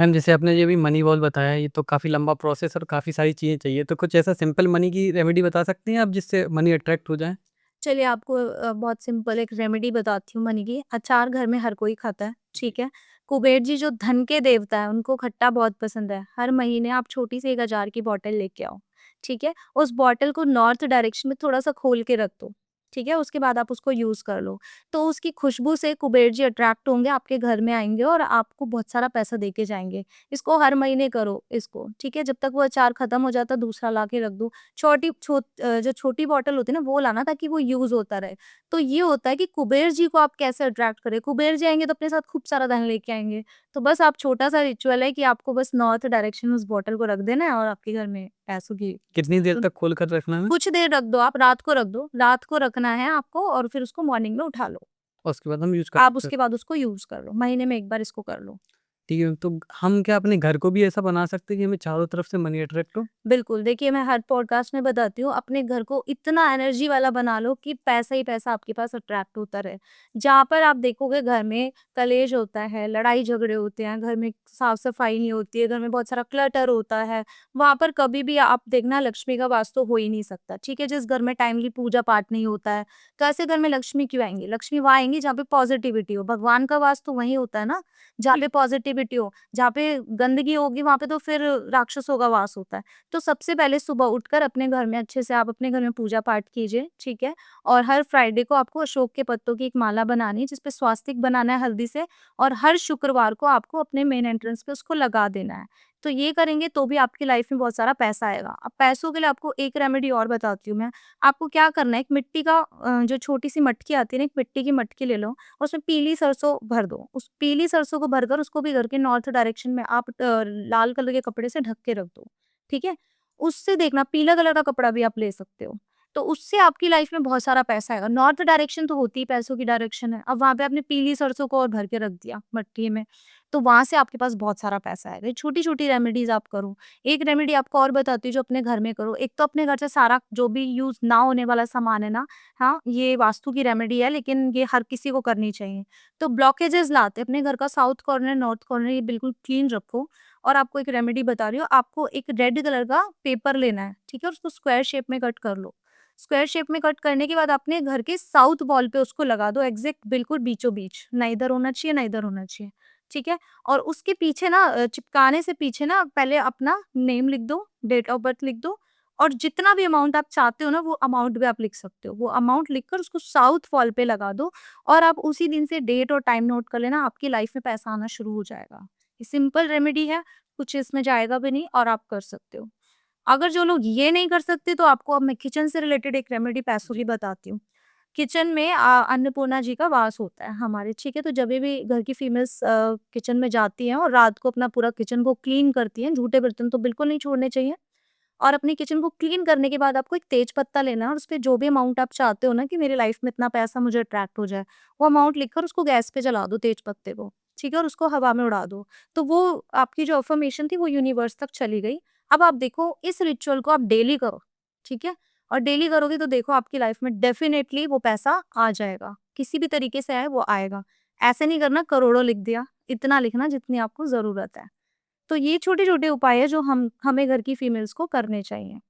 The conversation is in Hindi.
मैम जैसे आपने ये अभी मनी वॉल बताया, ये तो काफ़ी लंबा प्रोसेस और काफ़ी सारी चीज़ें चाहिए, तो कुछ ऐसा सिंपल मनी की रेमेडी बता सकती हैं आप जिससे मनी अट्रैक्ट हो जाए? चलिए आपको बहुत सिंपल एक रेमेडी बताती हूँ मनी की। अचार घर में हर कोई खाता है, ठीक है? कुबेर जी जो धन के देवता हैं, उनको खट्टा बहुत पसंद है। हर महीने आप छोटी-सी 1 अचार की बॉटल लेके आओ, ठीक है? उस बॉटल को नॉर्थ डायरेक्शन में थोड़ा-सा खोल के रख दो, ठीक है? उसके बाद आप उसको यूज़ कर लो। तो उसकी खुशबू से कुबेर जी अट्रैक्ट होंगे, आपके घर में आएँगे और आपको बहुत सारा पैसा दे के जाएँगे। इसको हर महीने करो इसको, ठीक है? जब तक वो अचार खत्म हो जाता है, दूसरा ला के रख दो। जो छोटी बॉटल होती है ना वो लाना ताकि वो यूज़ होता रहे। तो ये होता है कि कुबेर जी को आप कैसे अट्रैक्ट करें, कुबेर जी आएँगे तो अपने साथ खूब सारा धन लेके आएँगे। तो बस आप छोटा-सा रिचुअल है कि आपको बस नॉर्थ डायरेक्शन में उस बॉटल को रख देना है और आपके घर में पैसों की कितनी देर तक खोल कर रखना है? कुछ देर रख दो आप, रात को रख दो। रात को रखना है आपको और फिर उसको मॉर्निंग में उठा लो। और उसके बाद हम यूज़ कर आप सकते हैं। उसके बाद उसको यूज़ कर लो। महीने में 1 बार इसको कर लो। ठीक है, तो हम क्या अपने घर को भी ऐसा बना सकते हैं कि हमें चारों तरफ से मनी अट्रैक्ट हो? बिल्कुल, देखिए मैं हर पॉडकास्ट में बताती हूँ, अपने घर को इतना एनर्जी वाला बना लो कि पैसा ही पैसा आपके पास अट्रैक्ट होता रहे। जहाँ पर आप देखोगे घर में कलेश होता है, लड़ाई-झगड़े होते हैं, घर में साफ-सफाई नहीं होती है, घर में बहुत सारा क्लटर होता है, वहाँ पर कभी भी आप देखना लक्ष्मी का वास तो हो ही नहीं सकता, ठीक है? जिस घर में टाइमली पूजा-पाठ नहीं होता है, तो ऐसे घर में लक्ष्मी क्यों आएँगी? लक्ष्मी वहाँ आएँगी जहाँ पे पॉज़िटिविटी हो, भगवान का वास तो वहीं होता है ना, जहाँ पे पॉज़िटिविटी हो, जहाँ पे गंदगी होगी वहाँ पे तो फिर राक्षसों का वास होता है। तो सबसे पहले सुबह उठकर अपने घर में अच्छे से आप अपने घर में पूजा पाठ कीजिए, ठीक है? और हर फ्राइडे को आपको अशोक के पत्तों की एक माला बनानी है, जिसपे स्वास्तिक बनाना है हल्दी से और हर शुक्रवार को आपको अपने मेन एंट्रेंस पे उसको लगा देना है। तो ये करेंगे तो भी आपकी लाइफ में बहुत सारा पैसा आएगा। अब पैसों के लिए आपको एक रेमेडी और बताती हूँ मैं। आपको क्या करना है, एक मिट्टी का जो छोटी-सी मटकी आती है ना, एक मिट्टी की मटकी ले लो और उसमें पीली सरसों भर दो। उस पीली सरसों को भरकर उसको भी घर के नॉर्थ डायरेक्शन में आप लाल कलर के कपड़े से ढक के रख दो, ठीक है? उससे देखना पीला कलर का कपड़ा भी आप ले सकते हो। तो उससे आपकी लाइफ में बहुत सारा पैसा आएगा। नॉर्थ डायरेक्शन तो होती ही पैसों की डायरेक्शन है। अब वहाँ पे आपने पीली सरसों को और भर के रख दिया मट्ठी में, तो वहाँ से आपके पास बहुत सारा पैसा आएगा। ये छोटी-छोटी रेमेडीज़ आप करो। एक रेमेडी आपको और बताती हूँ जो अपने घर में करो। एक तो अपने घर से सारा जो भी यूज़ ना होने वाला सामान है ना, हाँ, ये वास्तु की रेमेडी है लेकिन ये हर किसी को करनी चाहिए। तो ब्लॉकेजेज़ लाते अपने घर का साउथ कॉर्नर, नॉर्थ कॉर्नर ये बिल्कुल क्लीन रखो और आपको एक रेमेडी बता रही हूँ, आपको एक रेड कलर का पेपर लेना है, ठीक है? और उसको स्क्वायर शेप में कट कर लो। स्क्वायर शेप में कट करने के बाद अपने घर के साउथ वॉल पे उसको लगा दो एग्ज़ैक्ट बिल्कुल बीचों-बीच, ना इधर होना चाहिए, ना इधर होना चाहिए, ठीक है? और उसके पीछे ना चिपकाने से पीछे ना पहले अपना नेम लिख दो, डेट ऑफ बर्थ लिख दो और जितना भी अमाउंट आप चाहते हो ना, वो अमाउंट भी आप लिख सकते हो। वो अमाउंट लिखकर उसको साउथ वॉल पे लगा दो और आप उसी दिन से डेट और टाइम नोट कर लेना, आपकी लाइफ़ में पैसा आना शुरू हो जाएगा। ये सिंपल रेमेडी है, कुछ इसमें जाएगा भी नहीं और आप कर सकते हो। अगर जो लोग ये नहीं कर सकते तो आपको अब मैं किचन से रिलेटेड एक रेमेडी पैसों की बताती हूँ। किचन में अन्नपूर्णा जी का वास होता है हमारे, ठीक है? तो जभी भी घर की फीमेल्स किचन में जाती हैं और रात को अपना पूरा किचन को क्लीन करती हैं, जूठे बर्तन तो बिल्कुल नहीं छोड़ने चाहिए। और अपनी किचन को क्लीन करने के बाद आपको एक तेज पत्ता लेना है और उसपे जो भी अमाउंट आप चाहते हो ना कि मेरी लाइफ में इतना पैसा मुझे अट्रैक्ट हो जाए, वो अमाउंट लिखकर उसको गैस पे जला दो तेज पत्ते को, ठीक है? और उसको हवा में उड़ा दो। तो वो आपकी जो अफ़र्मेशन थी वो यूनिवर्स तक चली गई। अब आप देखो इस रिचुअल को आप डेली करो, ठीक है? और डेली करोगे तो देखो आपकी लाइफ में डेफ़िनेटली वो पैसा आ जाएगा। किसी भी तरीके से आए वो आएगा। ऐसे नहीं करना करोड़ों लिख दिया, इतना लिखना जितनी आपको ज़रूरत है। तो ये छोटे-छोटे उपाय हैं जो हम हमें घर की फीमेल्स को करने चाहिए।